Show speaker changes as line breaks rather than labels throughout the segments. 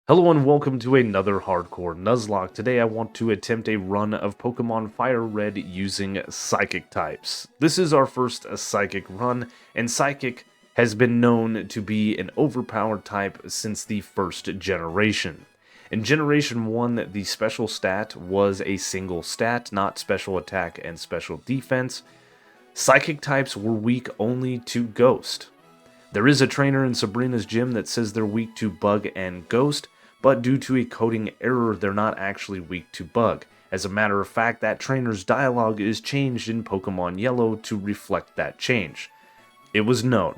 Hello and welcome to another hardcore Nuzlocke. Today I want to attempt a run of Pokemon FireRed using Psychic types. This is our first Psychic run, and Psychic has been known to be an overpowered type since the first generation. In Generation 1, the special stat was a single stat, not special attack and special defense. Psychic types were weak only to Ghost. There is a trainer in Sabrina's gym that says they're weak to Bug and Ghost, but due to a coding error, they're not actually weak to Bug. As a matter of fact, that trainer's dialogue is changed in Pokemon Yellow to reflect that change. It was known.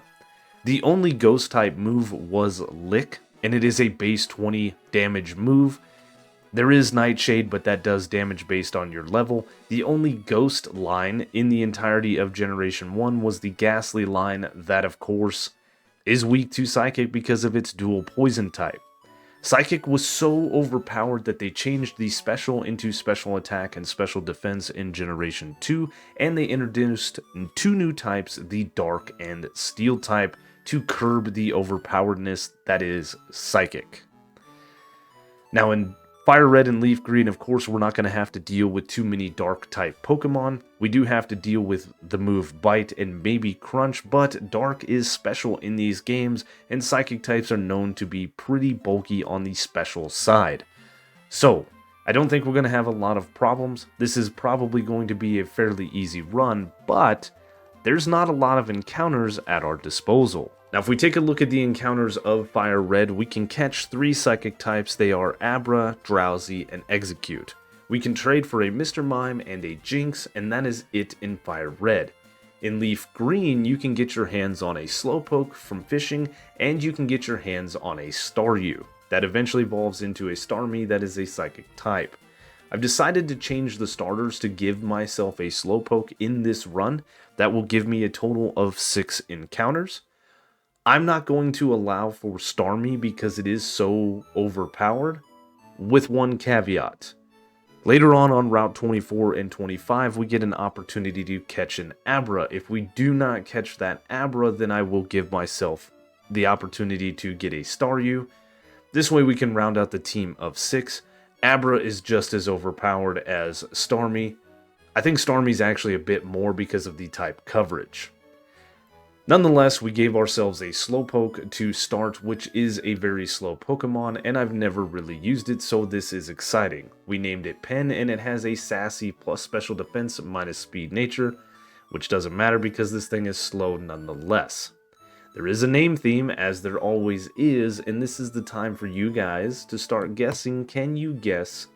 The only Ghost-type move was Lick, and it is a base 20 damage move. There is Nightshade, but that does damage based on your level. The only Ghost line in the entirety of Generation 1 was the Ghastly line that, of course, is weak to Psychic because of its dual Poison type. Psychic was so overpowered that they changed the special into special attack and special defense in Generation 2, and they introduced two new types, the Dark and Steel type, to curb the overpoweredness that is Psychic. Now in Fire Red and Leaf Green, of course, we're not going to have to deal with too many Dark type Pokemon. We do have to deal with the move Bite and maybe Crunch, but Dark is special in these games, and Psychic types are known to be pretty bulky on the special side. So, I don't think we're going to have a lot of problems. This is probably going to be a fairly easy run, but there's not a lot of encounters at our disposal. Now, if we take a look at the encounters of Fire Red, we can catch 3 Psychic types. They are Abra, Drowsy, and Execute. We can trade for a Mr. Mime and a Jinx, and that is it in Fire Red. In Leaf Green, you can get your hands on a Slowpoke from fishing, and you can get your hands on a Staryu. That eventually evolves into a Starmie that is a Psychic type. I've decided to change the starters to give myself a Slowpoke in this run. That will give me a total of 6 encounters. I'm not going to allow for Starmie because it is so overpowered, with one caveat. Later on Route 24 and 25, we get an opportunity to catch an Abra. If we do not catch that Abra, then I will give myself the opportunity to get a Staryu. This way we can round out the team of 6. Abra is just as overpowered as Starmie. I think Starmie's actually a bit more because of the type coverage. Nonetheless, we gave ourselves a Slowpoke to start, which is a very slow Pokemon, and I've never really used it, so this is exciting. We named it Pen, and it has a Sassy plus Special Defense minus Speed Nature, which doesn't matter because this thing is slow nonetheless. There is a name theme, as there always is, and this is the time for you guys to start guessing. Can you guess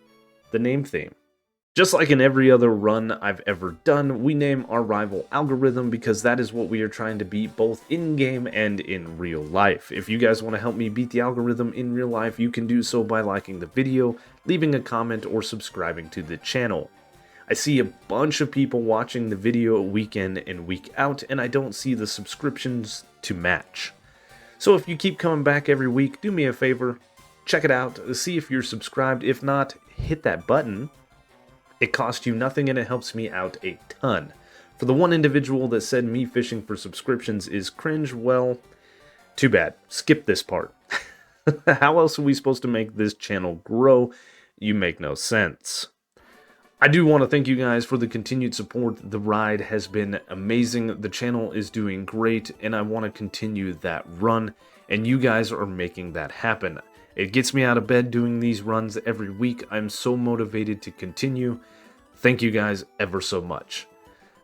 the name theme? Just like in every other run I've ever done, we name our rival Algorithm because that is what we are trying to beat both in-game and in real life. If you guys want to help me beat the Algorithm in real life, you can do so by liking the video, leaving a comment, or subscribing to the channel. I see a bunch of people watching the video week in and week out, and I don't see the subscriptions to match. So if you keep coming back every week, do me a favor, check it out, see if you're subscribed. If not, hit that button. It costs you nothing and it helps me out a ton. For the one individual that said me fishing for subscriptions is cringe, well, too bad. Skip this part. How else are we supposed to make this channel grow? You make no sense. I do want to thank you guys for the continued support. The ride has been amazing. The channel is doing great, and I want to continue that run, and you guys are making that happen. It gets me out of bed doing these runs every week. I'm so motivated to continue. Thank you guys ever so much.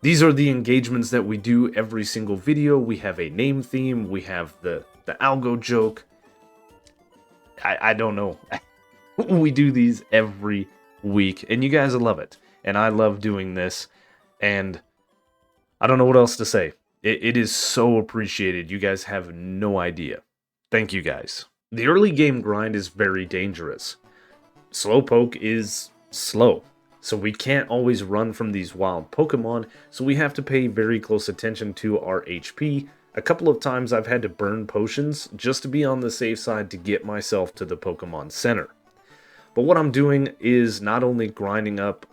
These are the engagements that we do every single video. We have a name theme. We have the algo joke. I don't know. We do these every week, and you guys love it. And I love doing this, and I don't know what else to say. It is so appreciated. You guys have no idea. Thank you guys. The early game grind is very dangerous. Slowpoke is slow, so we can't always run from these wild Pokemon, so we have to pay very close attention to our HP. A couple of times I've had to burn potions just to be on the safe side to get myself to the Pokemon Center. But what I'm doing is not only grinding up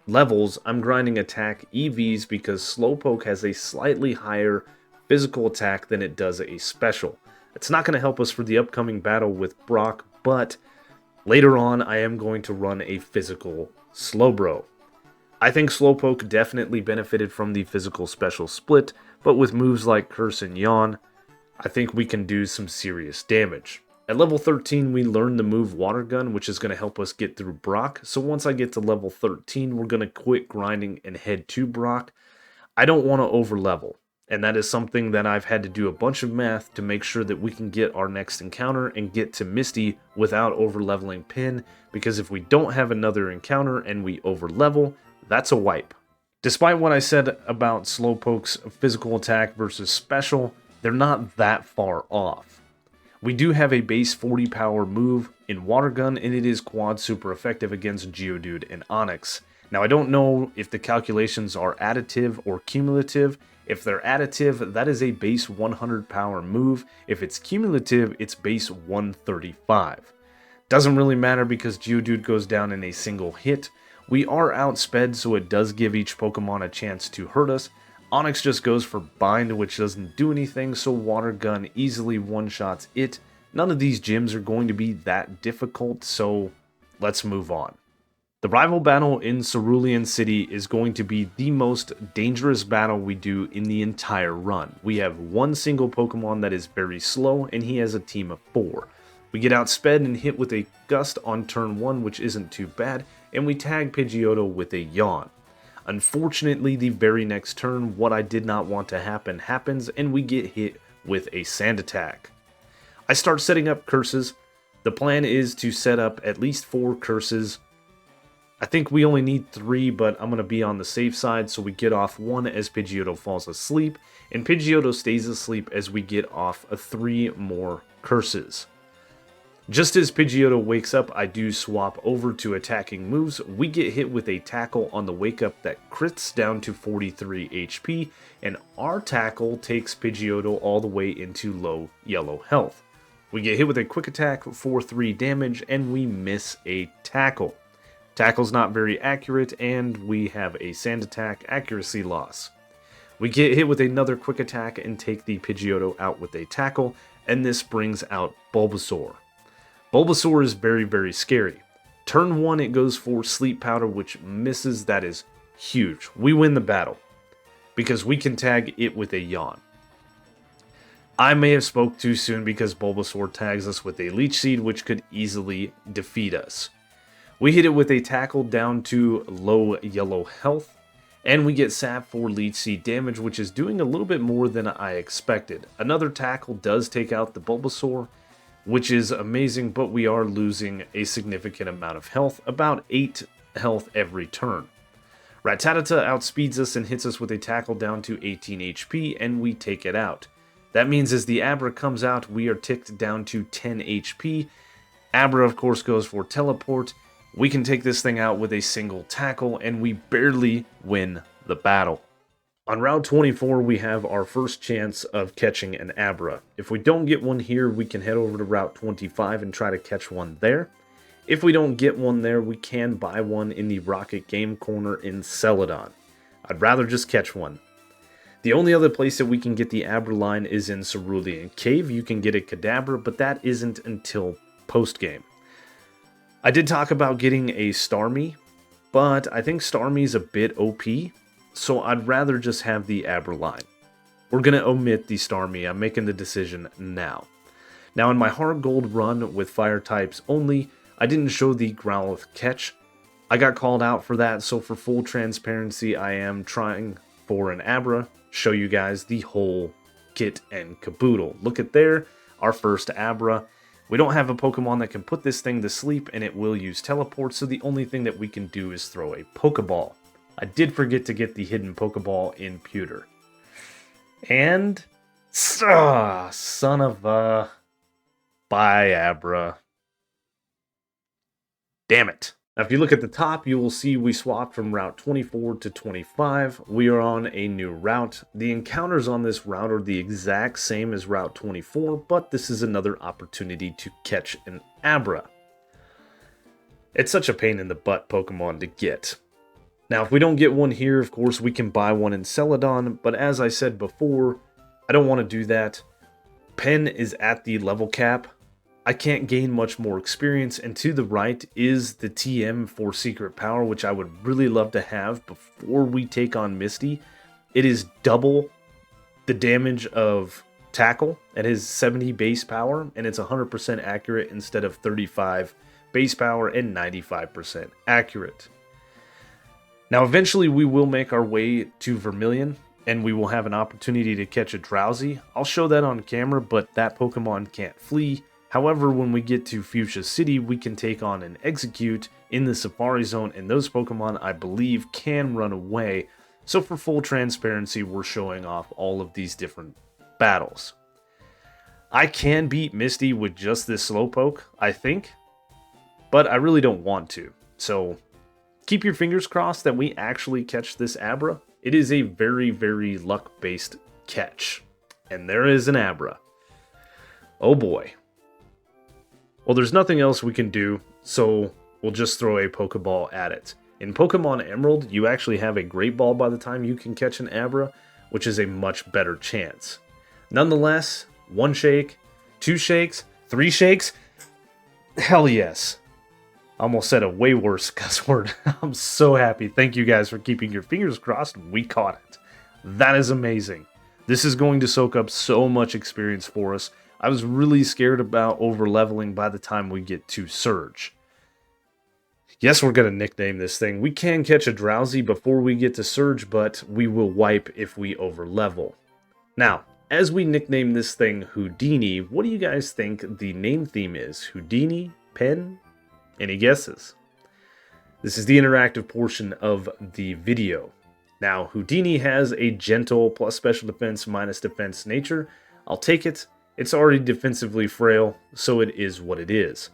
levels, I'm grinding attack EVs because Slowpoke has a slightly higher physical attack than it does a special. It's not going to help us for the upcoming battle with Brock, but later on I am going to run a physical Slowbro. I think Slowpoke definitely benefited from the physical special split, but with moves like Curse and Yawn, I think we can do some serious damage. At level 13, we learned the move Water Gun, which is going to help us get through Brock. So once I get to level 13, we're going to quit grinding and head to Brock. I don't want to overlevel, and that is something that I've had to do a bunch of math to make sure that we can get our next encounter and get to Misty without overleveling Pin, because if we don't have another encounter and we overlevel, that's a wipe. Despite what I said about Slowpoke's physical attack versus special, they're not that far off. We do have a base 40 power move in Water Gun, and it is quad super effective against Geodude and Onix. Now, I don't know if the calculations are additive or cumulative. If they're additive, that is a base 100 power move. If it's cumulative, it's base 135. Doesn't really matter because Geodude goes down in a single hit. We are outsped, so it does give each Pokemon a chance to hurt us. Onix just goes for Bind, which doesn't do anything, so Water Gun easily one-shots it. None of these gyms are going to be that difficult, so let's move on. The rival battle in Cerulean City is going to be the most dangerous battle we do in the entire run. We have one single Pokemon that is very slow, and he has a team of 4. We get outsped and hit with a Gust on turn 1, which isn't too bad, and we tag Pidgeotto with a Yawn. Unfortunately, the very next turn, what I did not want to happen happens, and we get hit with a Sand Attack. I start setting up curses. The plan is to set up at least 4 curses. I think we only need 3, but I'm going to be on the safe side, so we get off 1 as Pidgeotto falls asleep, and Pidgeotto stays asleep as we get off 3 more curses. Just as Pidgeotto wakes up, I do swap over to attacking moves. We get hit with a tackle on the wake up that crits down to 43 HP, and our tackle takes Pidgeotto all the way into low yellow health. We get hit with a quick attack for 3 damage, and we miss a tackle. Tackle's not very accurate, and we have a Sand Attack accuracy loss. We get hit with another quick attack and take the Pidgeotto out with a tackle, and this brings out Bulbasaur. Bulbasaur is very, very scary. Turn 1, it goes for Sleep Powder, which misses. That is huge. We win the battle because we can tag it with a Yawn. I may have spoke too soon because Bulbasaur tags us with a Leech Seed, which could easily defeat us. We hit it with a tackle down to low yellow health, and we get Sap for Leech Seed damage, which is doing a little bit more than I expected. Another tackle does take out the Bulbasaur, which is amazing, but we are losing a significant amount of health, about 8 health every turn. Rattata outspeeds us and hits us with a tackle down to 18 HP, and we take it out. That means as the Abra comes out, we are ticked down to 10 HP. Abra, of course, goes for Teleport. We can take this thing out with a single tackle, and we barely win the battle. On Route 24, we have our first chance of catching an Abra. If we don't get one here, we can head over to Route 25 and try to catch one there. If we don't get one there, we can buy one in the Rocket Game Corner in Celadon. I'd rather just catch one. The only other place that we can get the Abra line is in Cerulean Cave. You can get a Kadabra, but that isn't until post-game. I did talk about getting a Starmie, but I think Starmie's a bit OP. So I'd rather just have the Abra line. We're going to omit the Starmie. I'm making the decision now. Now in my hard gold run with fire types only, I didn't show the Growlithe catch. I got called out for that, so for full transparency, I am trying for an Abra, show you guys the whole kit and caboodle. Look at there, our first Abra. We don't have a Pokemon that can put this thing to sleep, and it will use Teleport, so the only thing that we can do is throw a Pokeball. I did forget to get the hidden Pokeball in Pewter. And... son of a... Bye, Abra. Damn it. Now, if you look at the top, you will see we swapped from Route 24 to 25. We are on a new route. The encounters on this route are the exact same as Route 24, but this is another opportunity to catch an Abra. It's such a pain in the butt Pokemon to get. Now, if we don't get one here, of course, we can buy one in Celadon, but as I said before, I don't want to do that. Pen is at the level cap, I can't gain much more experience, and to the right is the TM for Secret Power, which I would really love to have before we take on Misty. It is double the damage of Tackle at his 70 base power, and it's 100% accurate instead of 35 base power and 95% accurate. Now eventually we will make our way to Vermilion, and we will have an opportunity to catch a Drowsy. I'll show that on camera, but that Pokemon can't flee. However, when we get to Fuchsia City, we can take on an Execute in the Safari Zone, and those Pokemon, I believe, can run away. So for full transparency, we're showing off all of these different battles. I can beat Misty with just this Slowpoke, I think, but I really don't want to. So keep your fingers crossed that we actually catch this Abra. It is a very, very luck-based catch. And there is an Abra. Oh boy. Well, there's nothing else we can do, so we'll just throw a Pokeball at it. In Pokemon Emerald, you actually have a Great Ball by the time you can catch an Abra, which is a much better chance. Nonetheless, 1 shake, 2 shakes, 3 shakes, hell yes. I almost said a way worse cuss word. I'm so happy. Thank you guys for keeping your fingers crossed. We caught it. That is amazing. This is going to soak up so much experience for us. I was really scared about overleveling by the time we get to Surge. Yes, we're going to nickname this thing. We can catch a Drowsy before we get to Surge, but we will wipe if we overlevel. Now, as we nickname this thing Houdini, what do you guys think the name theme is? Houdini? Pen? Any guesses? This is the interactive portion of the video. Now, Houdini has a gentle plus special defense minus defense nature. I'll take it. It's already defensively frail, so it is what it is.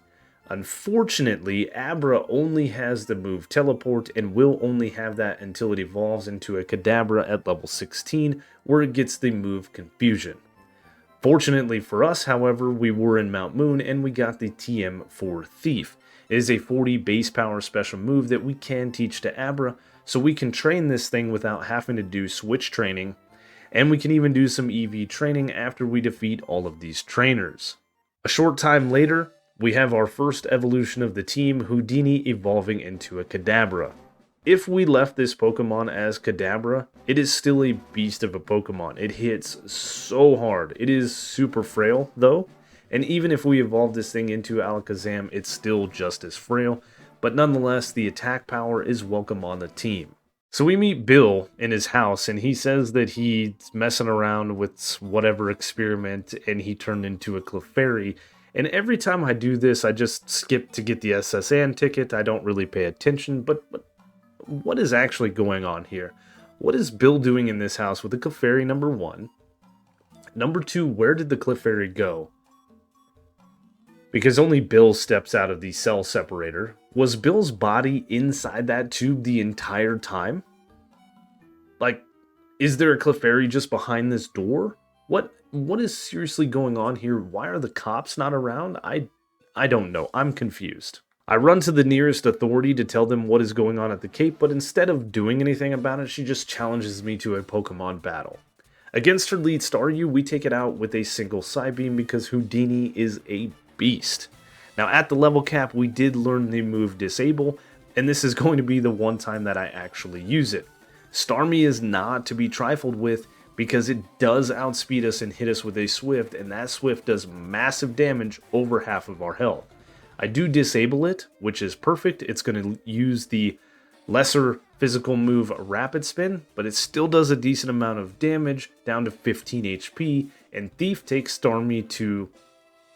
Unfortunately, Abra only has the move Teleport and will only have that until it evolves into a Kadabra at level 16, where it gets the move Confusion. Fortunately for us, however, we were in Mount Moon and we got the TM for Thief. It is a 40 base power special move that we can teach to Abra, so we can train this thing without having to do switch training, and we can even do some EV training after we defeat all of these trainers. A short time later, we have our first evolution of the team, Houdini evolving into a Kadabra. If we left this Pokemon as Kadabra, it is still a beast of a Pokemon. It hits so hard. It is super frail, though. And even if we evolve this thing into Alakazam, it's still just as frail. But nonetheless, the attack power is welcome on the team. So we meet Bill in his house, and he says that he's messing around with whatever experiment, and he turned into a Clefairy. And every time I do this, I just skip to get the SSN ticket. I don't really pay attention, but what is actually going on here? What is Bill doing in this house with the Clefairy, number 1? Number 2, where did the Clefairy go? Because only Bill steps out of the cell separator. Was Bill's body inside that tube the entire time? Like, is there a Clefairy just behind this door? What is seriously going on here? Why are the cops not around? I don't know. I'm confused. I run to the nearest authority to tell them what is going on at the Cape, but instead of doing anything about it, she just challenges me to a Pokemon battle. Against her lead Staryu, we take it out with a single Psybeam because Houdini is a beast. Now at the level cap, we did learn the move Disable, and this is going to be the one time that I actually use it. Starmie is not to be trifled with because it does outspeed us and hit us with a Swift, and that Swift does massive damage over half of our health. I do disable it, which is perfect. It's going to use the lesser physical move Rapid Spin, but it still does a decent amount of damage, down to 15 HP, and Thief takes Starmie to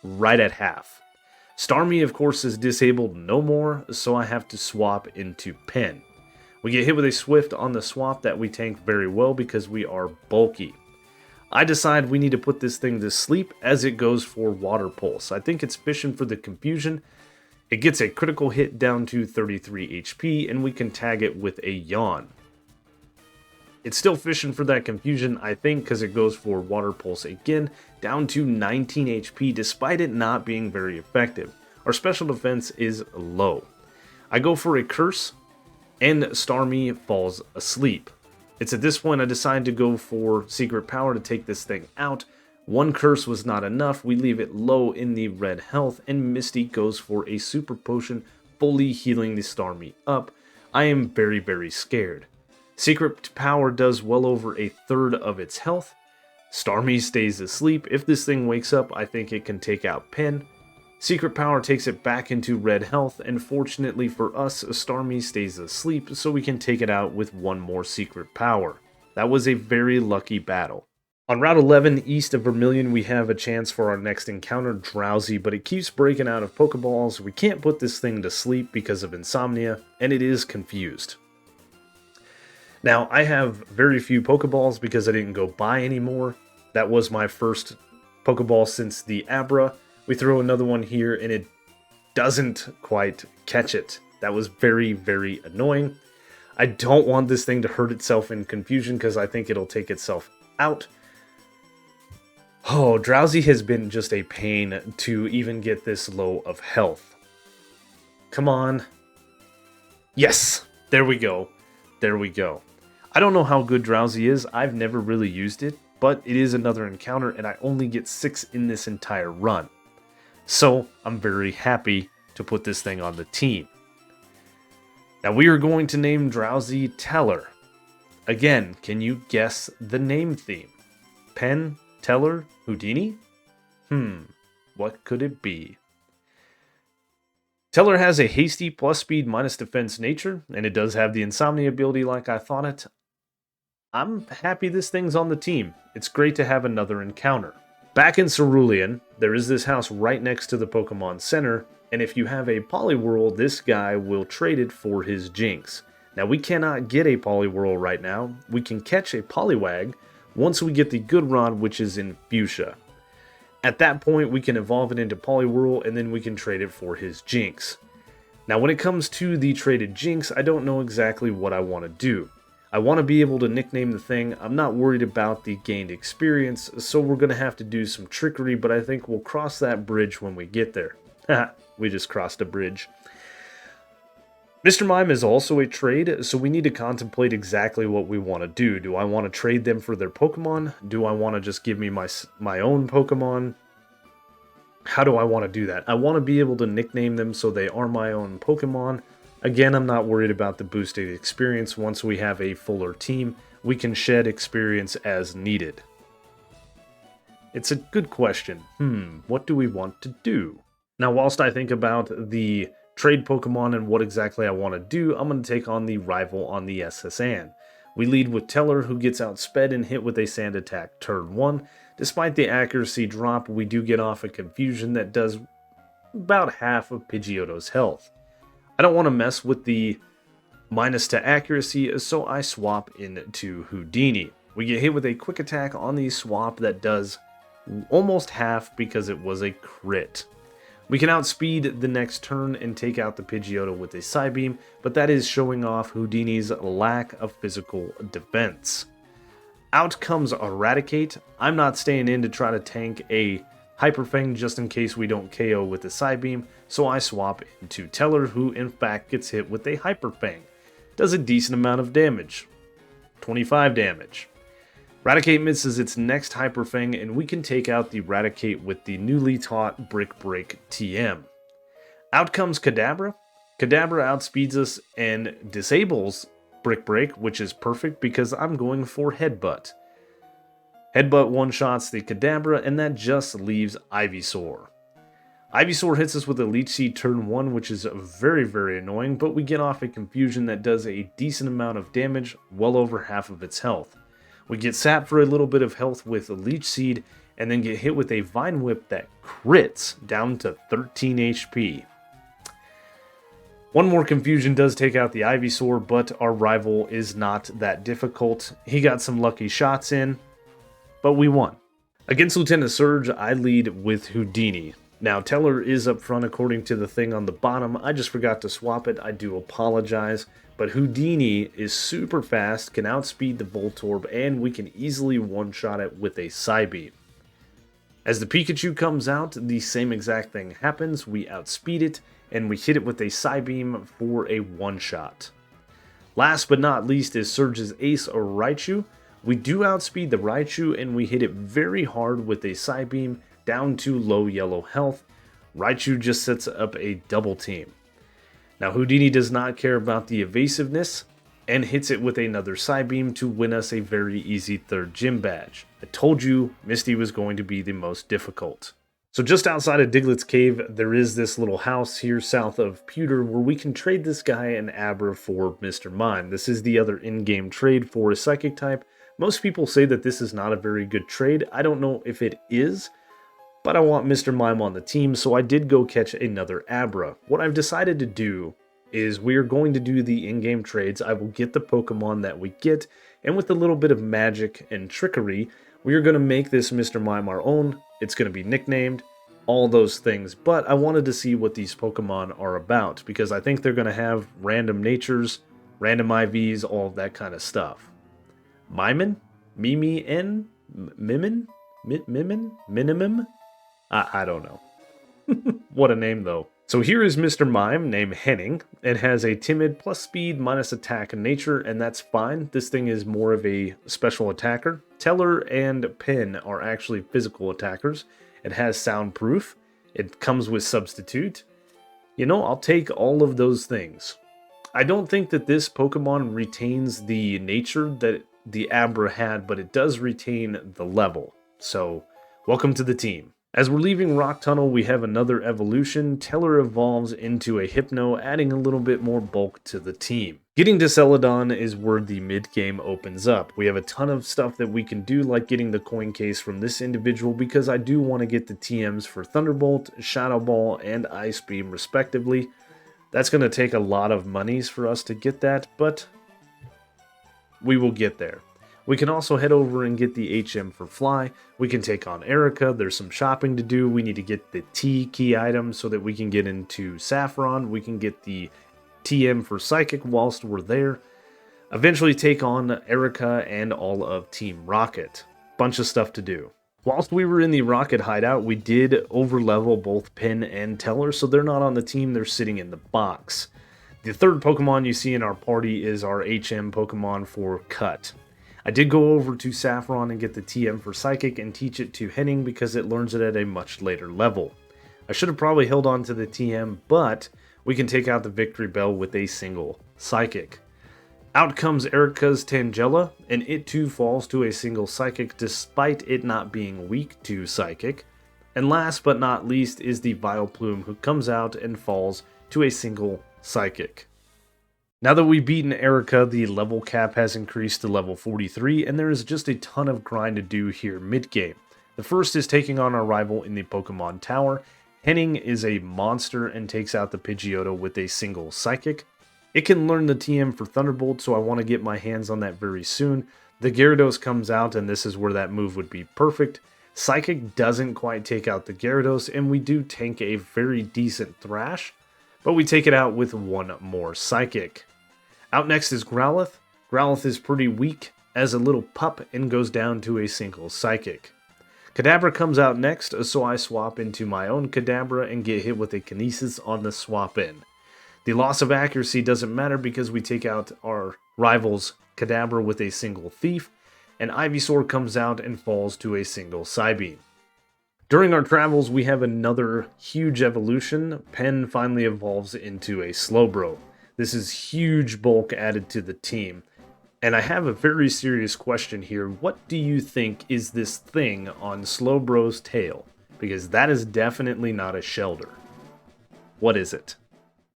right at half. Starmie, of course, is disabled no more, so I have to swap into Pen. We get hit with a Swift on the swap that we tank very well because we are bulky. I decide we need to put this thing to sleep as it goes for Water Pulse. I think it's fishing for the Confusion. It gets a critical hit down to 33 HP, and we can tag it with a Yawn. It's still fishing for that Confusion, I think, because it goes for Water Pulse again, down to 19 HP, despite it not being very effective. Our special defense is low. I go for a Curse, and Starmie falls asleep. It's at this point I decide to go for Secret Power to take this thing out, One curse was not enough, we leave it low in the red health, and Misty goes for a super potion, fully healing the Starmie up. I am very, very scared. Secret power does well over a third of its health. Starmie stays asleep. If this thing wakes up, I think it can take out Pen. Secret power takes it back into red health, and fortunately for us, Starmie stays asleep, so we can take it out with one more secret power. That was a very lucky battle. On Route 11, east of Vermilion, we have a chance for our next encounter, Drowsy, but it keeps breaking out of Pokeballs. We can't put this thing to sleep because of insomnia, and it is confused. Now, I have very few Pokeballs because I didn't go buy anymore. That was my first Pokeball since the Abra. We throw another one here, and it doesn't quite catch it. That was very, very annoying. I don't want this thing to hurt itself in confusion because I think it'll take itself out. Oh, Drowsy has been just a pain to even get this low of health. Come on. Yes! There we go. There we go. I don't know how good Drowsy is. I've never really used it, but it is another encounter, and I only get 6 in this entire run. So, I'm very happy to put this thing on the team. Now, we are going to name Drowsy Teller. Again, can you guess the name theme? Pen? Teller? Houdini? What could it be? Teller has a hasty plus speed minus defense nature, and it does have the insomnia ability like I thought it. I'm happy this thing's on the team. It's great to have another encounter. Back in Cerulean, there is this house right next to the Pokemon Center, and if you have a Poliwhirl, this guy will trade it for his Jinx. Now, we cannot get a Poliwhirl right now. We can catch a Poliwag once we get the good rod, which is in Fuchsia. At that point, we can evolve it into Poliwhirl, and then we can trade it for his Jinx. Now, when it comes to the traded Jinx, I don't know exactly what I want to do. I want to be able to nickname the thing. I'm not worried about the gained experience, so we're going to have to do some trickery, but I think we'll cross that bridge when we get there. Haha, we just crossed a bridge. Mr. Mime is also a trade, so we need to contemplate exactly what we want to do. Do I want to trade them for their Pokemon? Do I want to just give me my own Pokemon? How do I want to do that? I want to be able to nickname them so they are my own Pokemon. Again, I'm not worried about the boosted experience. Once we have a fuller team, we can shed experience as needed. It's a good question. What do we want to do? Now, whilst I think about the trade Pokemon and what exactly I want to do, I'm going to take on the rival on the SSN. We lead with Teller, who gets outsped and hit with a Sand Attack turn 1. Despite the accuracy drop, we do get off a Confusion that does about half of Pidgeotto's health. I don't want to mess with the minus to accuracy, so I swap into Houdini. We get hit with a Quick Attack on the swap that does almost half because it was a crit. We can outspeed the next turn and take out the Pidgeotto with a Psybeam, but that is showing off Houdini's lack of physical defense. Out comes Eradicate. I'm not staying in to try to tank a Hyper Fang just in case we don't KO with the Psybeam, so I swap into Teller, who in fact gets hit with a Hyper Fang. Does a decent amount of damage. 25 damage. Raticate misses its next Hyper Fang, and we can take out the Raticate with the newly taught Brick Break TM. Out comes Kadabra. Kadabra outspeeds us and disables Brick Break, which is perfect because I'm going for Headbutt. Headbutt one-shots the Kadabra, and that just leaves Ivysaur. Ivysaur hits us with a Leech Seed turn 1, which is very, very annoying, but we get off a Confusion that does a decent amount of damage, well over half of its health. We get sapped for a little bit of health with a Leech Seed, and then get hit with a Vine Whip that crits down to 13 HP. One more Confusion does take out the Ivysaur, but our rival is not that difficult. He got some lucky shots in, but we won. Against Lieutenant Surge, I lead with Houdini. Now, Teller is up front according to the thing on the bottom. I just forgot to swap it. I do apologize. But Houdini is super fast, can outspeed the Voltorb, and we can easily one-shot it with a Psybeam. As the Pikachu comes out, the same exact thing happens. We outspeed it, and we hit it with a Psybeam for a one-shot. Last but not least is Surge's Ace or Raichu. We do outspeed the Raichu, and we hit it very hard with a Psybeam down to low yellow health. Raichu just sets up a double team. Now Houdini does not care about the evasiveness and hits it with another Psybeam to win us a very easy third gym badge. I told you Misty was going to be the most difficult. So just outside of Diglett's Cave, there is this little house here south of Pewter where we can trade this guy an Abra for Mr. Mime. This is the other in-game trade for a Psychic type. Most people say that this is not a very good trade. I don't know if it is, but I want Mr. Mime on the team, so I did go catch another Abra. What I've decided to do is we are going to do the in-game trades. I will get the Pokemon that we get, and with a little bit of magic and trickery, we are going to make this Mr. Mime our own. It's going to be nicknamed, all those things, but I wanted to see what these Pokemon are about, because I think they're going to have random natures, random IVs, all of that kind of stuff. Mimin? Mimi N? Mimin? Minimum? I don't know. What a name, though. So here is Mr. Mime, named Henning. It has a timid plus speed minus attack and nature, and that's fine. This thing is more of a special attacker. Teller and Pin are actually physical attackers. It has soundproof. It comes with substitute. You know, I'll take all of those things. I don't think that this Pokemon retains the nature that the Abra had, but it does retain the level. So, welcome to the team. As we're leaving Rock Tunnel, we have another evolution. Teller evolves into a Hypno, adding a little bit more bulk to the team. Getting to Celadon is where the mid-game opens up. We have a ton of stuff that we can do, like getting the coin case from this individual, because I do want to get the TMs for Thunderbolt, Shadow Ball, and Ice Beam, respectively. That's going to take a lot of monies for us to get that, but we will get there. We can also head over and get the HM for Fly. We can take on Erica. There's some shopping to do. We need to get the T key item so that we can get into Saffron. We can get the TM for Psychic whilst we're there. Eventually take on Erica and all of Team Rocket. Bunch of stuff to do. Whilst we were in the Rocket hideout, we did overlevel both Pin and Teller, so they're not on the team, they're sitting in the box. The third Pokemon you see in our party is our HM Pokemon for Cut. I did go over to Saffron and get the TM for Psychic and teach it to Henning because it learns it at a much later level. I should have probably held on to the TM, but we can take out the Victory Bell with a single Psychic. Out comes Erica's Tangela, and it too falls to a single Psychic despite it not being weak to Psychic. And last but not least is the Vileplume, who comes out and falls to a single Psychic. Now that we've beaten Erica, the level cap has increased to level 43, and there is just a ton of grind to do here mid-game. The first is taking on our rival in the Pokemon Tower. Henning is a monster and takes out the Pidgeotto with a single Psychic. It can learn the TM for Thunderbolt, so I want to get my hands on that very soon. The Gyarados comes out, and this is where that move would be perfect. Psychic doesn't quite take out the Gyarados, and we do tank a very decent Thrash, but we take it out with one more Psychic. Out next is Growlithe. Growlithe is pretty weak as a little pup and goes down to a single Psychic. Kadabra comes out next, so I swap into my own Kadabra and get hit with a Kinesis on the swap in. The loss of accuracy doesn't matter because we take out our rival's Kadabra with a single Thief, and Ivysaur comes out and falls to a single Psybeam. During our travels, we have another huge evolution. Pen finally evolves into a Slowbro. This is huge bulk added to the team. And I have a very serious question here. What do you think is this thing on Slowbro's tail? Because that is definitely not a Shelter. What is it?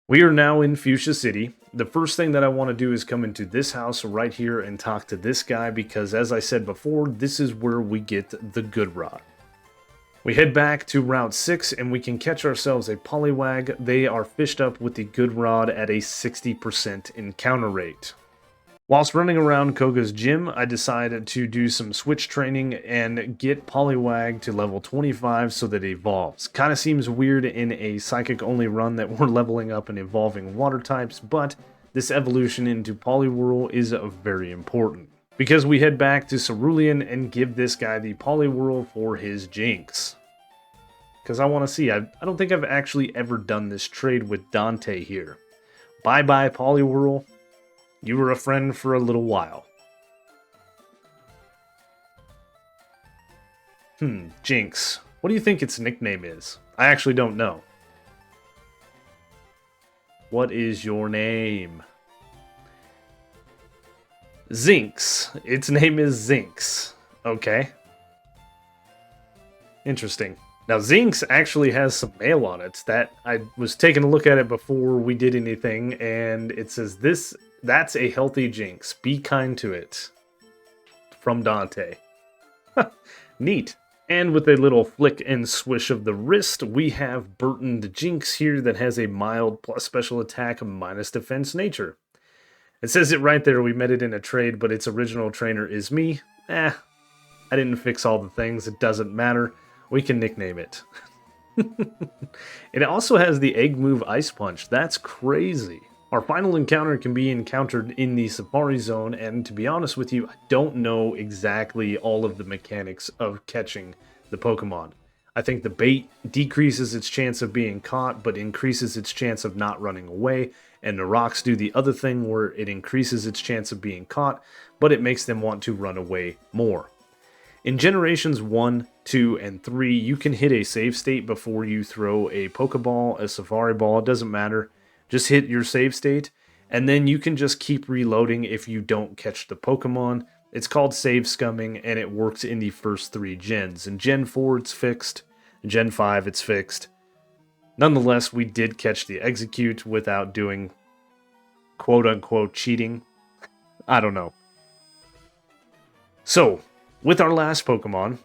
We are now in Fuchsia City. The first thing that I want to do is come into this house right here and talk to this guy because, as I said before, this is where we get the Good Rod. We head back to Route 6 and we can catch ourselves a Poliwag. They are fished up with the Good Rod at a 60% encounter rate. Whilst running around Koga's gym, I decided to do some switch training and get Poliwag to level 25 so that it evolves. Kinda seems weird in a Psychic only run that we're leveling up and evolving water types, but this evolution into Poliwhirl is very important. Because we head back to Cerulean and give this guy the Poliwhirl for his Jinx. Because I want to see, I don't think I've actually ever done this trade with Dante here. Bye-bye Poliwhirl. You were a friend for a little while. Jinx. What do you think its nickname is? I actually don't know. What is your name? Zinx. Its name is Zinx. Okay. Interesting. Now, Zinx actually has some mail on it that I was taking a look at it before we did anything, and it says that's a healthy Jinx. Be kind to it. From Dante. Neat. And with a little flick and swish of the wrist, we have Burton the Jinx here that has a mild plus special attack minus defense nature. It says it right there, we met it in a trade, but its original trainer is me. I didn't fix all the things, it doesn't matter. We can nickname it. It also has the egg move Ice Punch. That's crazy. Our final encounter can be encountered in the Safari Zone, and to be honest with you, I don't know exactly all of the mechanics of catching the Pokemon. I think the bait decreases its chance of being caught, but increases its chance of not running away, and the rocks do the other thing where it increases its chance of being caught, but it makes them want to run away more. In Generations 1, 2, and 3, you can hit a save state before you throw a Pokeball, a Safari Ball, it doesn't matter. Just hit your save state, and then you can just keep reloading if you don't catch the Pokemon. It's called save scumming, and it works in the first 3 gens. In Gen 4, it's fixed. In Gen 5, it's fixed. Nonetheless, we did catch the Execute without doing quote-unquote cheating. I don't know. So, with our last Pokemon,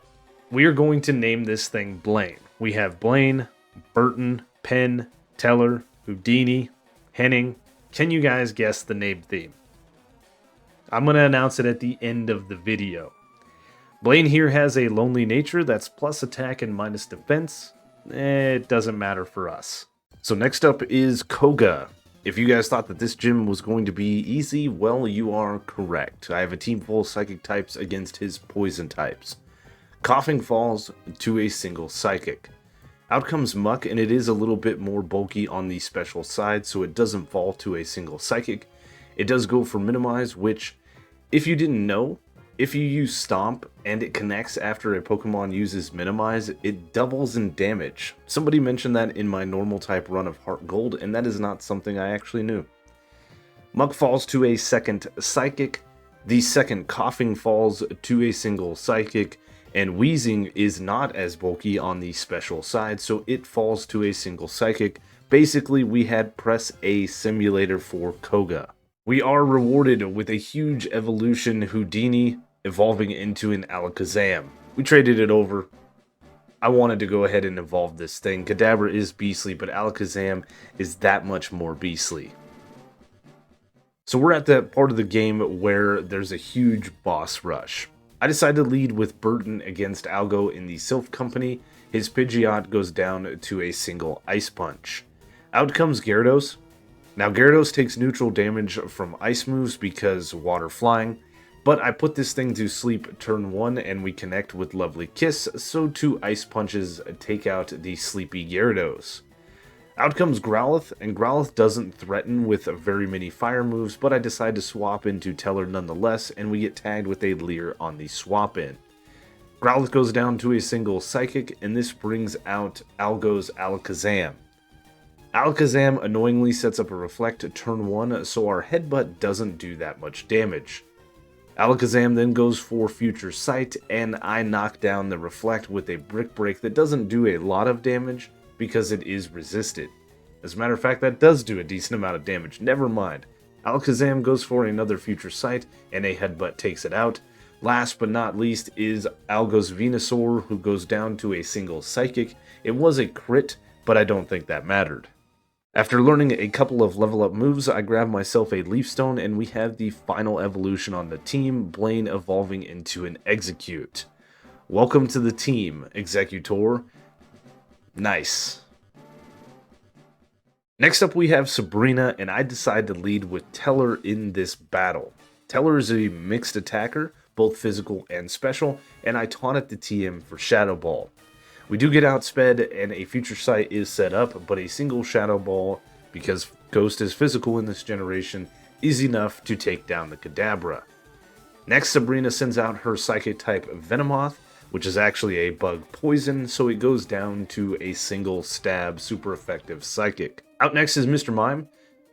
we are going to name this thing Blaine. We have Blaine, Burton, Penn, Teller, Houdini, Henning. Can you guys guess the name theme? I'm going to announce it at the end of the video. Blaine here has a lonely nature that's plus attack and minus defense. It doesn't matter for us. So next up is Koga. If you guys thought that this gym was going to be easy, well, you are correct. I have a team full of psychic types against his poison types. Coughing falls to a single psychic. Out comes Muck, and it is a little bit more bulky on the special side, so it doesn't fall to a single psychic. It does go for Minimize, which, if you didn't know, if you use Stomp and it connects after a Pokemon uses Minimize, it doubles in damage. Somebody mentioned that in my normal type run of Heart Gold, and that is not something I actually knew. Muck falls to a second Psychic. The second Coughing falls to a single Psychic. And Wheezing is not as bulky on the special side, so it falls to a single Psychic. Basically, we had Press A Simulator for Koga. We are rewarded with a huge evolution Houdini evolving into an Alakazam. We traded it over. I wanted to go ahead and evolve this thing. Kadabra is beastly, but Alakazam is that much more beastly. So we're at that part of the game where there's a huge boss rush. I decided to lead with Burton against Algo in the Silph Company. His Pidgeot goes down to a single Ice Punch. Out comes Gyarados. Now Gyarados takes neutral damage from ice moves because water flying, but I put this thing to sleep turn 1 and we connect with Lovely Kiss, so 2 Ice Punches take out the sleepy Gyarados. Out comes Growlithe, and Growlithe doesn't threaten with very many fire moves, but I decide to swap into Teller nonetheless, and we get tagged with a Leer on the swap in. Growlithe goes down to a single Psychic, and this brings out Algo's Alakazam. Alakazam annoyingly sets up a Reflect turn 1, so our Headbutt doesn't do that much damage. Alakazam then goes for Future Sight, and I knock down the Reflect with a Brick Break that doesn't do a lot of damage, because it is resisted. As a matter of fact, that does do a decent amount of damage. Never mind. Alakazam goes for another Future Sight, and a Headbutt takes it out. Last but not least is Algo's Venusaur, who goes down to a single Psychic. It was a crit, but I don't think that mattered. After learning a couple of level up moves, I grab myself a Leaf Stone, and we have the final evolution on the team, Blaine evolving into an Execute. Welcome to the team, Executor. Nice. Next up we have Sabrina, and I decide to lead with Teller in this battle. Teller is a mixed attacker, both physical and special, and I taunt at the TM for Shadow Ball. We do get outsped and a Future Sight is set up, but a single Shadow Ball, because Ghost is physical in this generation, is enough to take down the Kadabra. Next, Sabrina sends out her Psychic type Venomoth. which is actually a bug poison, so it goes down to a single stab, super effective Psychic. Out next is Mr. Mime.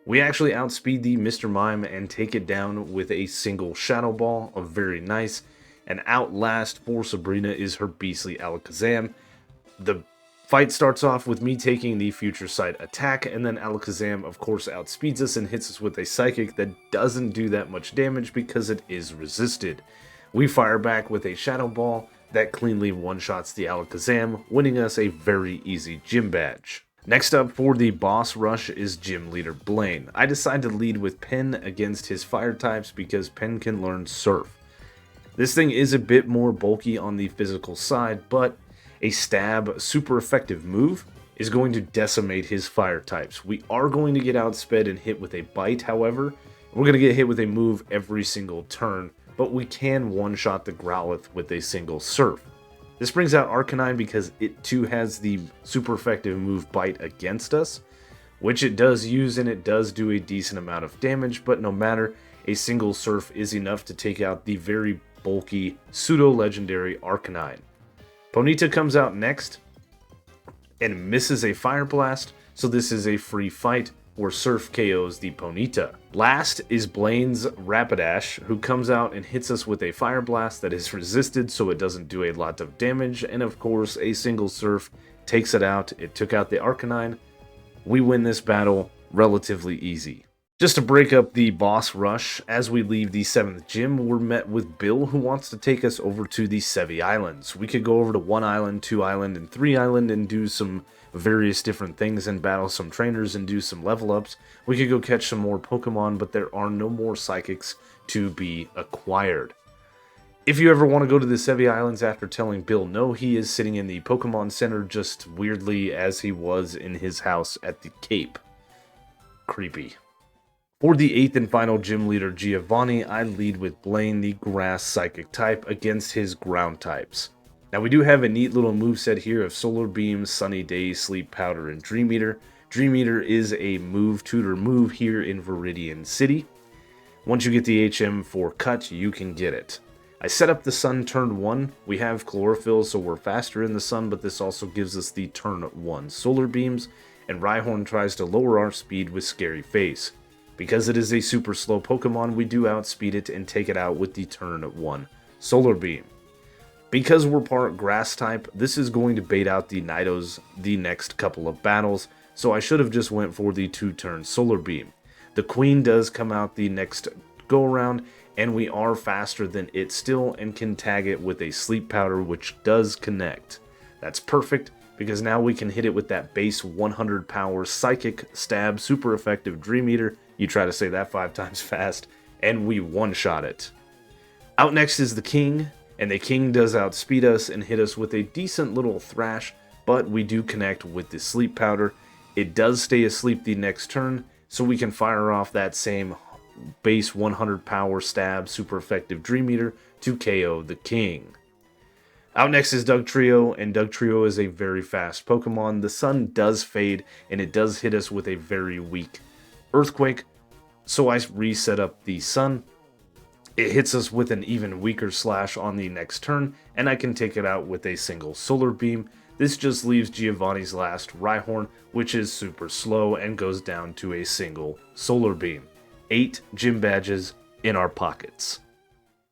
We actually outspeed the Mr. Mime and take it down with a single Shadow Ball, a very nice. And outlast for Sabrina is her beastly Alakazam. The fight starts off with me taking the Future Sight attack, and then Alakazam of course outspeeds us and hits us with a Psychic that doesn't do that much damage because it is resisted. We fire back with a Shadow Ball that cleanly one-shots the Alakazam, winning us a very easy gym badge. Next up for the boss rush is Gym Leader Blaine. I decide to lead with Pen against his fire types because Pen can learn Surf. This thing is a bit more bulky on the physical side, but a stab, super effective move is going to decimate his fire types. We are going to get outsped and hit with a bite, however. We're going to get hit with a move every single turn, but we can one-shot the Growlithe with a single Surf. This brings out Arcanine because it too has the super effective move Bite against us, which it does use and it does do a decent amount of damage, but no matter, a single Surf is enough to take out the very bulky pseudo-legendary Arcanine. Ponyta comes out next and misses a Fire Blast, so this is a free fight where Surf KOs the Ponyta. Last is Blaine's Rapidash, who comes out and hits us with a Fire Blast that is resisted so it doesn't do a lot of damage, and of course a single Surf takes it out. It took out the Arcanine. We win this battle relatively easy. Just to break up the boss rush, as we leave the 7th gym, we're met with Bill, who wants to take us over to the Sevi Islands. We could go over to 1 island, 2 island, and 3 island and do some various different things and battle some trainers and do some level ups. We could go catch some more Pokemon, but there are no more Psychics to be acquired. If you ever want to go to the Sevi Islands after telling Bill no, he is sitting in the Pokemon Center just weirdly as he was in his house at the Cape. Creepy. For the 8th and final gym leader Giovanni, I lead with Blaine, the Grass Psychic type, against his Ground types. Now we do have a neat little moveset here of Solar Beam, Sunny Day, Sleep Powder, and Dream Eater. Dream Eater is a move tutor move here in Viridian City. Once you get the HM for Cut, you can get it. I set up the Sun turn 1. We have Chlorophyll, so we're faster in the Sun, but this also gives us the turn 1 Solar Beams, and Rhyhorn tries to lower our speed with Scary Face. Because it is a super slow Pokemon, we do outspeed it and take it out with the turn 1 Solar Beam. Because we're part Grass type, this is going to bait out the Nidos the next couple of battles, so I should have just went for the 2-turn Solar Beam. The Queen does come out the next go around, and we are faster than it still and can tag it with a Sleep Powder, which does connect. That's perfect, because now we can hit it with that base 100 power Psychic Stab, super effective Dream Eater. You try to say that 5 times fast, and we one-shot it. Out next is the King, and the King does outspeed us and hit us with a decent little Thrash, but we do connect with the Sleep Powder. It does stay asleep the next turn, so we can fire off that same base 100 power stab, super effective Dream Eater to KO the King. Out next is Dugtrio, and Dugtrio is a very fast Pokemon. The sun does fade, and it does hit us with a very weak Earthquake, so I reset up the sun. It hits us with an even weaker Slash on the next turn, and I can take it out with a single Solar Beam. This just leaves Giovanni's last Rhyhorn, which is super slow and goes down to a single Solar Beam. 8 gym badges in our pockets.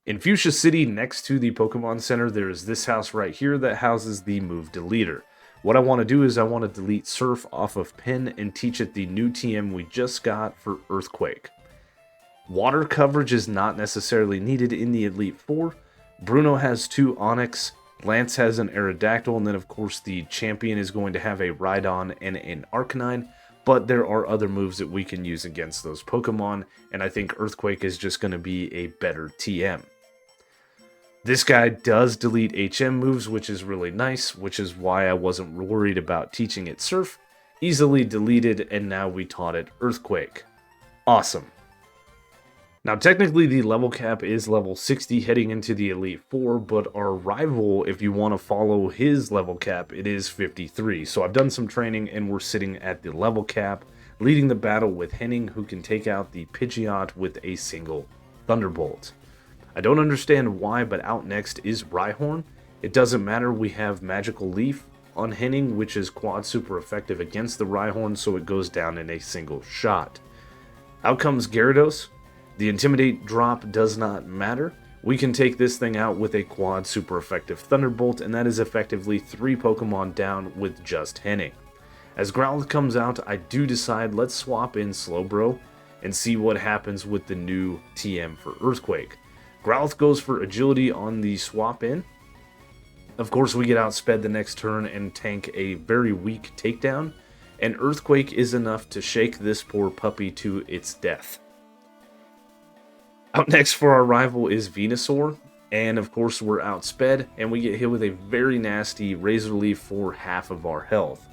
In Fuchsia City, next to the Pokemon Center, there is this house right here that houses the Move Deleter. What I want to do is I want to delete Surf off of Pen and teach it the new TM we just got for Earthquake. Water coverage is not necessarily needed in the Elite Four. Bruno has 2 Onix, Lance has an Aerodactyl, and then of course the champion is going to have a Rhydon and an Arcanine, but there are other moves that we can use against those Pokemon, and I think Earthquake is just going to be a better TM. This guy does delete HM moves, which is really nice, which is why I wasn't worried about teaching it Surf. Easily deleted, and now we taught it Earthquake. Awesome. Now technically the level cap is level 60 heading into the Elite Four, but our rival, if you want to follow his level cap, it is 53. So I've done some training and we're sitting at the level cap, leading the battle with Henning, who can take out the Pidgeot with a single Thunderbolt. I don't understand why, but out next is Rhyhorn, It doesn't matter, we have Magical Leaf on Henning, which is quad super effective against the Rhyhorn, so it goes down in a single shot. Out comes Gyarados. The Intimidate drop does not matter. We can take this thing out with a quad super effective Thunderbolt, and that is effectively 3 Pokemon down with just Henning. As Growlithe comes out, I do decide let's swap in Slowbro and see what happens with the new TM for Earthquake. Growlithe goes for Agility on the swap in. Of course, we get outsped the next turn and tank a very weak takedown, and Earthquake is enough to shake this poor puppy to its death. Out next for our rival is Venusaur, and of course we're outsped, and we get hit with a very nasty Razor Leaf for half of our health.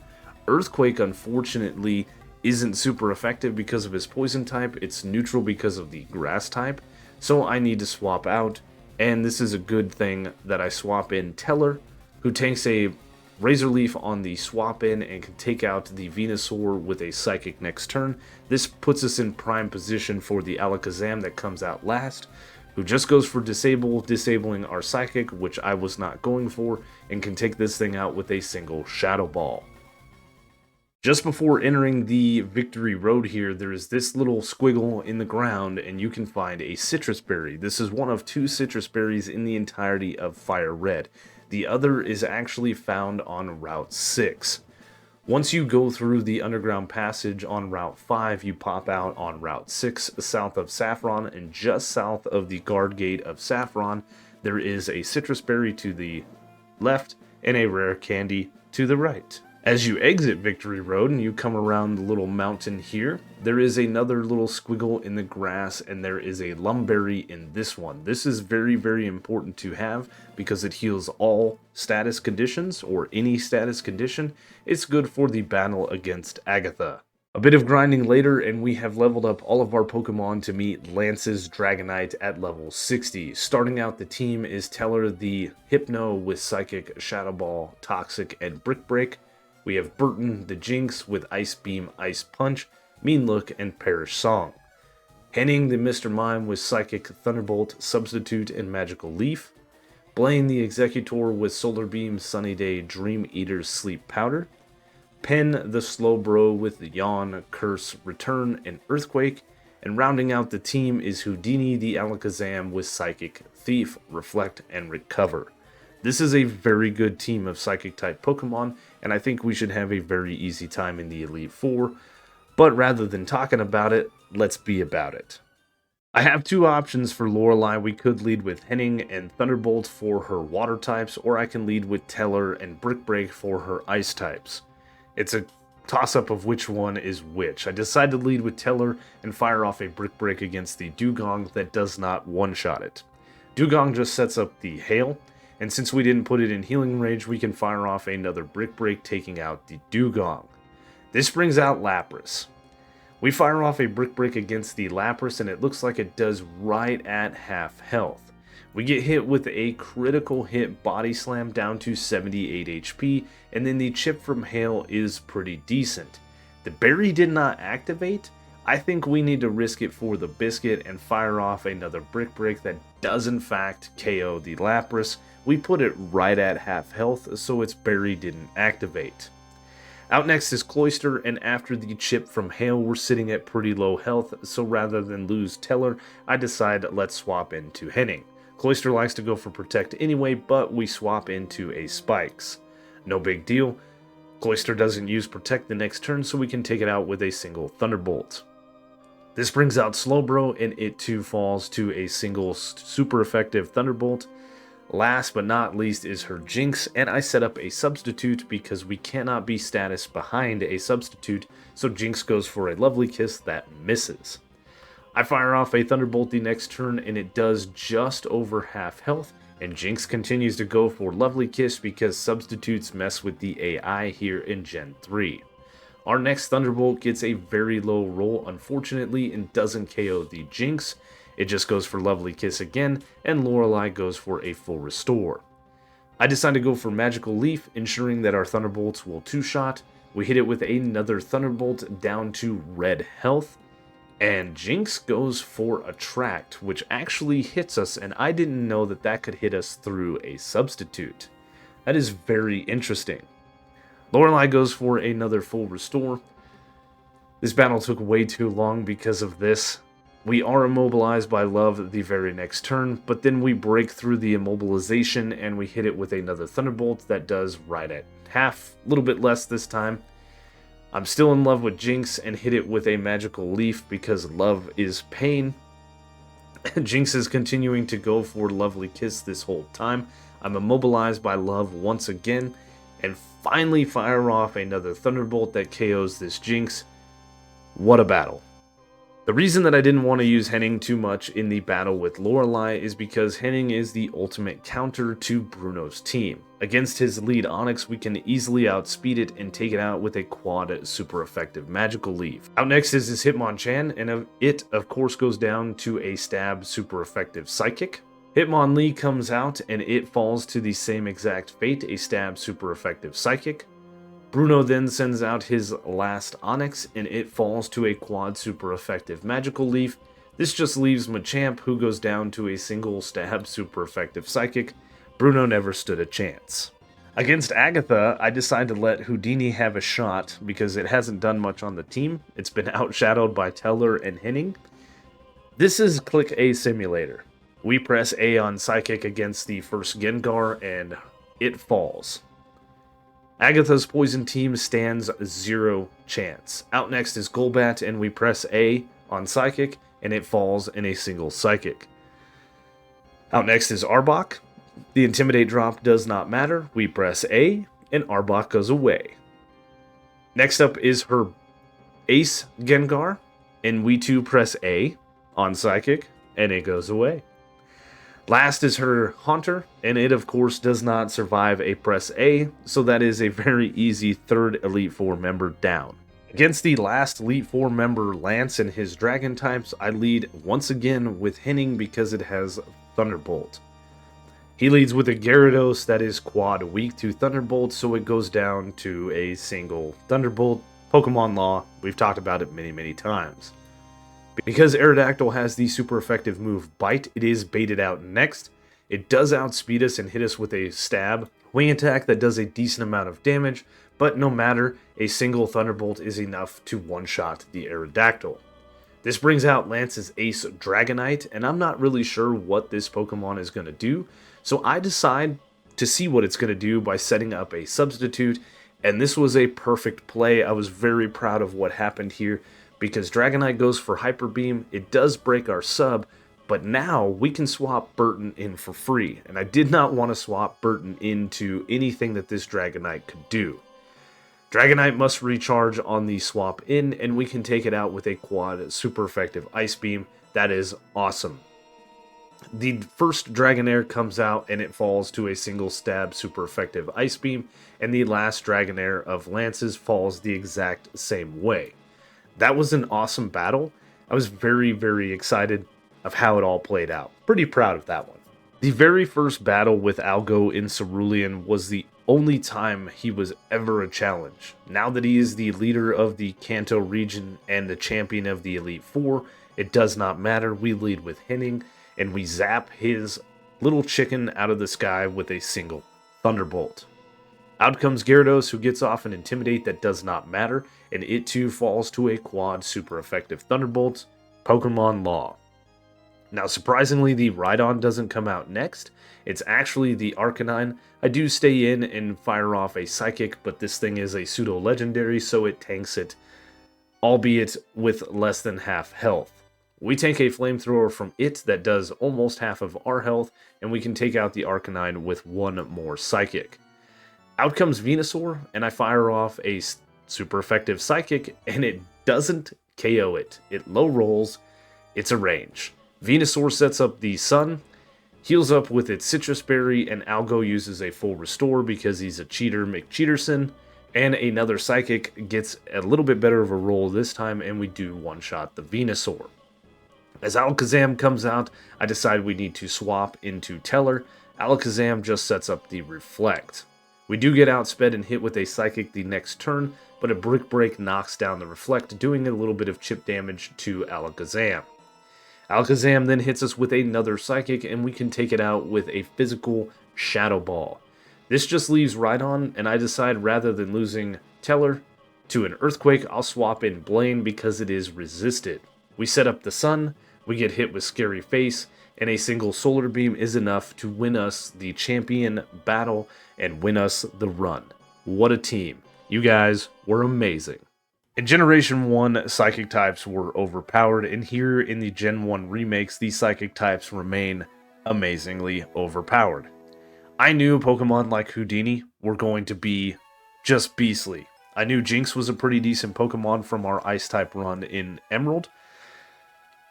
Earthquake, unfortunately, isn't super effective because of his poison type. It's neutral because of the grass type, so I need to swap out, and this is a good thing that I swap in Teller, who tanks a Razor Leaf on the swap in and can take out the Venusaur with a Psychic next turn. This puts us in prime position for the Alakazam that comes out last, who just goes for Disable, disabling our Psychic, which I was not going for, and can take this thing out with a single Shadow Ball. Just before entering the victory road here, there is this little squiggle in the ground, and you can find a Citrus Berry. This is one of 2 Citrus Berries in the entirety of FireRed. The other is actually found on Route 6. Once you go through the underground passage on Route 5, you pop out on Route 6 south of Saffron, and just south of the guard gate of Saffron, there is a Citrus Berry to the left and a rare candy to the right. As you exit Victory Road and you come around the little mountain here, there is another little squiggle in the grass, and there is a Lumberry in this one. This is very, very important to have because it heals all status conditions, or any status condition. It's good for the battle against Agatha. A bit of grinding later, and we have leveled up all of our Pokemon to meet Lance's Dragonite at level 60. Starting out the team is Teller the Hypno with Psychic, Shadow Ball, Toxic, and Brick Break. We have Burton the Jinx with Ice Beam, Ice Punch, Mean Look, and Perish Song. Henning the Mr. Mime with Psychic, Thunderbolt, Substitute, and Magical Leaf. Blaine the Executor with Solar Beam, Sunny Day, Dream Eater, Sleep Powder. Pen the Slowbro with Yawn, Curse, Return, and Earthquake. And rounding out the team is Houdini the Alakazam with Psychic, Thief, Reflect, and Recover. This is a very good team of Psychic-type Pokemon, and I think we should have a very easy time in the Elite Four. But rather than talking about it, let's be about it. I have 2 options for Lorelei. We could lead with Henning and Thunderbolt for her water types, or I can lead with Teller and Brick Break for her ice types. It's a toss-up of which one is which. I decided to lead with Teller and fire off a Brick Break against the Dugong that does not one-shot it. Dugong just sets up the Hail, and since we didn't put it in healing range, we can fire off another Brick Break, taking out the Dugong. This brings out Lapras. We fire off a Brick Break against the Lapras, and it looks like it does right at half health. We get hit with a critical hit Body Slam down to 78 HP, and then the chip from Hail is pretty decent. The berry did not activate. I think we need to risk it for the biscuit and fire off another Brick Break that does in fact KO the Lapras. We put it right at half health, so its berry didn't activate. Out next is Cloyster, and after the chip from Hail, we're sitting at pretty low health, so rather than lose Teller, I decide let's swap into Henning. Cloyster likes to go for Protect anyway, but we swap into a Spikes. No big deal. Cloyster doesn't use Protect the next turn, so we can take it out with a single Thunderbolt. This brings out Slowbro, and it too falls to a single super effective Thunderbolt. Last but not least is her Jinx, and I set up a substitute because we cannot be status behind a substitute, so Jinx goes for a Lovely Kiss that misses. I fire off a Thunderbolt the next turn, and it does just over half health, and Jinx continues to go for Lovely Kiss because substitutes mess with the AI here in Gen 3. Our next Thunderbolt gets a very low roll, unfortunately, and doesn't KO the Jinx. It just goes for Lovely Kiss again, and Lorelei goes for a full restore. I decide to go for Magical Leaf, ensuring that our Thunderbolts will 2-shot. We hit it with another Thunderbolt down to red health, and Jinx goes for Attract, which actually hits us, and I didn't know that that could hit us through a substitute. That is very interesting. Lorelei goes for another full restore. This battle took way too long because of this. We are immobilized by love the very next turn, but then we break through the immobilization and we hit it with another Thunderbolt that does right at half, a little bit less this time. I'm still in love with Jinx and hit it with a magical leaf because love is pain. Jinx is continuing to go for lovely kiss this whole time. I'm immobilized by love once again and finally fire off another Thunderbolt that KOs this Jinx. What a battle. The reason that I didn't want to use Henning too much in the battle with Lorelei is because Henning is the ultimate counter to Bruno's team. Against his lead Onyx, we can easily outspeed it and take it out with a quad super effective magical leaf. Out next is his Hitmonchan, and it of course goes down to a stab super effective psychic. Hitmonlee comes out and it falls to the same exact fate, a stab super effective psychic. Bruno then sends out his last Onyx, and it falls to a quad super effective magical leaf. This just leaves Machamp, who goes down to a single stab super effective psychic. Bruno never stood a chance. Against Agatha, I decided to let Houdini have a shot because it hasn't done much on the team. It's been outshadowed by Teller and Henning. This is Click A Simulator. We press A on Psychic against the first Gengar, and it falls. Agatha's poison team stands 0 chance. Out next is Golbat, and we press A on Psychic, and it falls in a single Psychic. Out next is Arbok. The Intimidate drop does not matter. We press A, and Arbok goes away. Next up is her Ace Gengar, and we too press A on Psychic, and it goes away. Last is her Haunter, and it of course does not survive a press A, so that is a very easy third Elite Four member down. Against the last Elite Four member Lance and his Dragon types, I lead once again with Henning because it has Thunderbolt. He leads with a Gyarados that is quad weak to Thunderbolt, so it goes down to a single Thunderbolt. Pokemon Law, we've talked about it many times. Because Aerodactyl has the super effective move Bite, it is baited out next. It does outspeed us and hit us with a stab wing attack that does a decent amount of damage, but no matter, a single Thunderbolt is enough to one-shot the Aerodactyl. This brings out Lance's Ace Dragonite, and I'm not really sure what this Pokemon is going to do, so I decide to see what it's going to do by setting up a substitute, and this was a perfect play. I was very proud of what happened here, because Dragonite goes for Hyper Beam. It does break our sub, but now we can swap Burton in for free, and I did not want to swap Burton into anything that this Dragonite could do. Dragonite must recharge on the swap in, and we can take it out with a quad super effective Ice Beam. That is awesome. The first Dragonair comes out and it falls to a single stab super effective Ice Beam, and the last Dragonair of Lance's falls the exact same way. That was an awesome battle. I was very excited of how it all played out. Pretty proud of that one. The very first battle with Algo in Cerulean was the only time he was ever a challenge. Now that he is the leader of the Kanto region and the champion of the Elite Four, it does not matter. We lead with Henning, and we zap his little chicken out of the sky with a single Thunderbolt. Out comes Gyarados, who gets off an Intimidate that does not matter, and it too falls to a quad super effective Thunderbolt. Pokemon Law. Now surprisingly, the Rhydon doesn't come out next. It's actually the Arcanine. I do stay in and fire off a Psychic, but this thing is a pseudo-legendary, so it tanks it, albeit with less than half health. We take a Flamethrower from it that does almost half of our health, and we can take out the Arcanine with one more Psychic. Out comes Venusaur, and I fire off a super effective Psychic, and it doesn't KO it. It low rolls. It's a range. Venusaur sets up the Sun, heals up with its Citrus Berry, and Algo uses a full restore because he's a cheater McCheaterson, and another Psychic gets a little bit better of a roll this time, and we do one-shot the Venusaur. As Alakazam comes out, I decide we need to swap into Teller. Alakazam just sets up the Reflect. We do get outsped and hit with a Psychic the next turn, but a Brick Break knocks down the Reflect, doing a little bit of chip damage to Alakazam. Alakazam then hits us with another Psychic, and we can take it out with a physical Shadow Ball. This just leaves Rhydon, and I decide rather than losing Teller to an Earthquake, I'll swap in Blaine because it is resisted. We set up the sun, we get hit with Scary Face, and a single Solar Beam is enough to win us the champion battle and win us the run. What a team. You guys were amazing. In Generation 1, Psychic types were overpowered, and here in the Gen 1 remakes, these Psychic types remain amazingly overpowered. I knew Pokemon like Houdini were going to be just beastly. I knew Jinx was a pretty decent Pokemon from our Ice-type run in Emerald.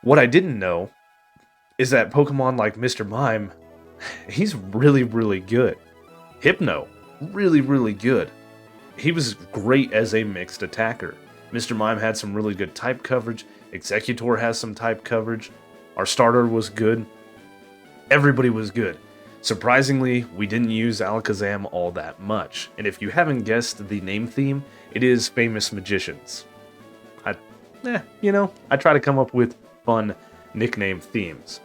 What I didn't know is that Pokemon like Mr. Mime, he's really, really good. Hypno, really, really good. He was great as a mixed attacker. Mr. Mime had some really good type coverage. Executor has some type coverage. Our starter was good. Everybody was good. Surprisingly, we didn't use Alakazam all that much. And if you haven't guessed the name theme, it is Famous Magicians. I try to come up with fun nickname themes.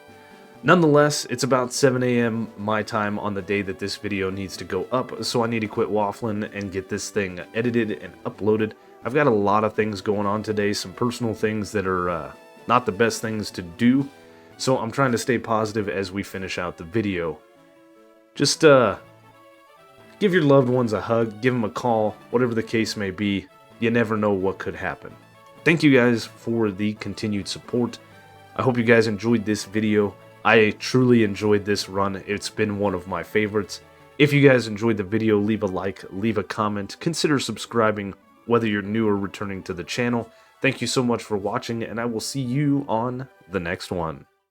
Nonetheless, it's about 7 a.m. my time on the day that this video needs to go up, so I need to quit waffling and get this thing edited and uploaded. I've got a lot of things going on today, some personal things that are not the best things to do, so I'm trying to stay positive as we finish out the video. Just give your loved ones a hug, give them a call, whatever the case may be. You never know what could happen. Thank you guys for the continued support. I hope you guys enjoyed this video. I truly enjoyed this run. It's been one of my favorites. If you guys enjoyed the video, leave a like, leave a comment, consider subscribing, whether you're new or returning to the channel. Thank you so much for watching, and I will see you on the next one.